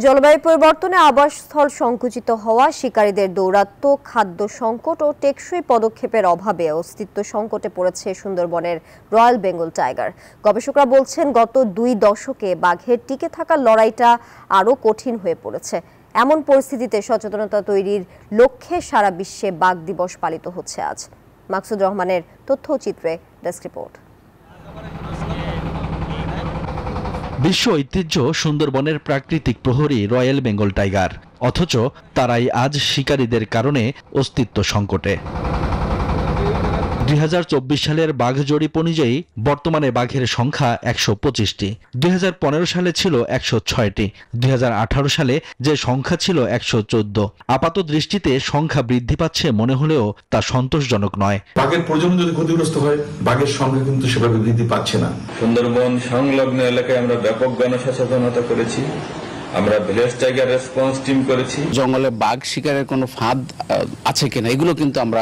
জলবায়ু পরিবর্তনে আবাসস্থল সংকুচিত হওয়া, শিকারীদের দৌরাত্ম্য, খাদ্য সংকট ও টেকসই পদক্ষেপের অভাবে অস্তিত্ব সংকটে পড়েছে সুন্দরবনের রয়্যাল বেঙ্গল টাইগার। গবেষকরা বলছেন, গত 2 দশকে বাঘের টিকে থাকার লড়াইটা আরও কঠিন হয়ে পড়েছে। এমন পরিস্থিতিতে সচেতনতা তৈরির লক্ষ্যে সারা বিশ্বে বাঘ দিবস পালিত হচ্ছে আজ। মাকসুদ রহমানের তথ্যচিত্রে ডেস্ক রিপোর্ট। বিশ্ব ঐতিহ্য সুন্দরবনের প্রাকৃতিক প্রহরী রয়্যাল বেঙ্গল টাইগার, অথচ তারাই আজ শিকারীদের কারণে অস্তিত্ব সংকটে। 2024 সালের বাঘ জরিপ অনুযায়ী বর্তমানে বাঘের সংখ্যা 125টি। 2015 সালে ছিল 106টি। 2018 সালে যে সংখ্যা ছিল 114। আপাত দৃষ্টিতে সংখ্যা বৃদ্ধি পাচ্ছে মনে হলেও তা সন্তোষজনক নয়। বাঘের প্রজনন যদি ক্ষতিগ্রস্ত হয়, বাঘের সংখ্যা কিন্তু সেভাবে বৃদ্ধি পাচ্ছে না। সুন্দরবন সংলগ্ন এলাকায় আমরা ব্যাপক গণসচেতনতা করেছি। আমরা ভিলেজ টাইগার রেসপন্স টিম করেছি। জঙ্গলে বাঘ শিকারের কোনো ফাঁদ আছে কিনা এগুলো কিন্তু আমরা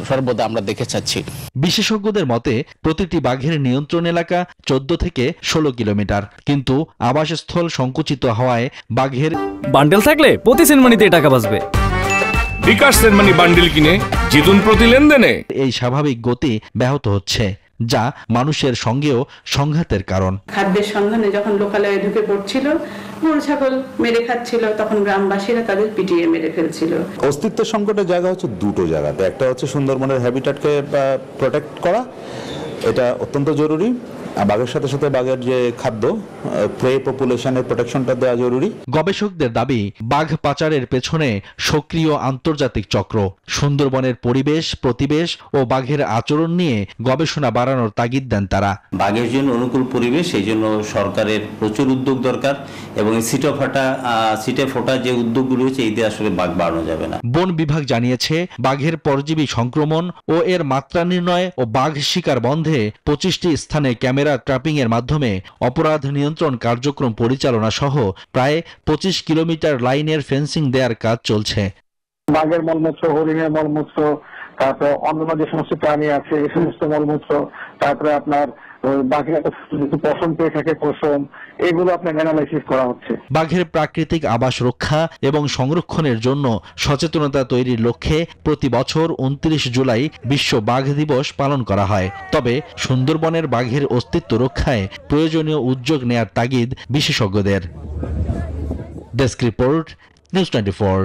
সর্বদা দেখে চাচ্ছি। বিশেষজ্ঞদের মতে প্রতিটি বাঘের নিয়ন্ত্রণ এলাকা 14 থেকে 16 কিলোমিটার, কিন্তু আবাসস্থল সংকুচিত হওয়ায় বাঘের বান্ডেল থাকলে প্রতি সেনমানিতে টাকা বাঁচবে। বিকাশ সেনমানি বান্ডেল কিনে জিতুন প্রতি লেনদেনে। এই স্বাভাবিক গতি ব্যাহত হচ্ছে, যা মানুষের সঙ্গেও সংঘাতের কারণ। খাদ্যের সন্ধানে যখন লোকালয়ে ঢুকে পড়ছিল, গরু ছাগল মেরে খাচ্ছিল, তখন গ্রামবাসীরা তাদের পিটিয়ে মেরে ফেলছিল। অস্তিত্ব সংকটের জায়গা হচ্ছে দুটো জায়গাতে। একটা হচ্ছে সুন্দরবনের হ্যাবিটেটকে প্রোটেক্ট করা, এটা অত্যন্ত জরুরি। বাঘের সাথে সাথে বাঘের যে খাদ্য, প্রে পপুলেশনের প্রোটেকশনটা দেওয়া জরুরি। গবেষকদের দাবি, বাঘ পাচারের পেছনে সক্রিয় আন্তর্জাতিক চক্র। সুন্দরবনের পরিবেশ, প্রতিবেশ ও বাঘের আচরণ নিয়ে গবেষণা বাড়ানোর তাগিদ দেন তারা। বাঘের জন্য অনুকূল পরিবেশ, এই জন্য সরকারের প্রচুর উদ্যোগ দরকার, এবং সিটে ফোটা যে উদ্যোগগুলো হচ্ছে এই দিয়ে আসলে বাঘ বাড়ানো যাবে না। বন বিভাগ জানিয়েছে, বাঘের পরজীবী সংক্রমণ ও এর মাত্রা নির্ণয় ও বাঘ শিকার বন্ধে 25টি স্থানে ক্যামেরা ট্র্যাপিং এর মাধ্যমে অপরাধ নিয়ন্ত্রণ কার্যক্রম পরিচালনা সহ প্রায় 25 কিলোমিটার লাইনের ফেন্সিং দেওয়ার কাজ চলছে। বাঘের মলমূত্র, হরিণের মলমূত্র, তারপর অন্যান্য যে সমস্ত প্রাণী আছে এই সমস্ত মলমূত্র, তারপরে আপনার বাঘের পশম পেয়ে থাকে, পশম, এগুলো আপনার অ্যানালাইসিস করা হচ্ছে। বাঘের প্রাকৃতিক আবাস রক্ষা এবং সংরক্ষণের জন্য সচেতনতা তৈরির লক্ষ্যে প্রতি বছর 29 জুলাই বিশ্ব বাঘ দিবস পালন করা হয়। তবে সুন্দরবনের বাঘের অস্তিত্ব রক্ষায় প্রয়োজনীয় উদ্যোগ নেয়ার তাগিদ বিশেষজ্ঞদের। Desk report, news 24।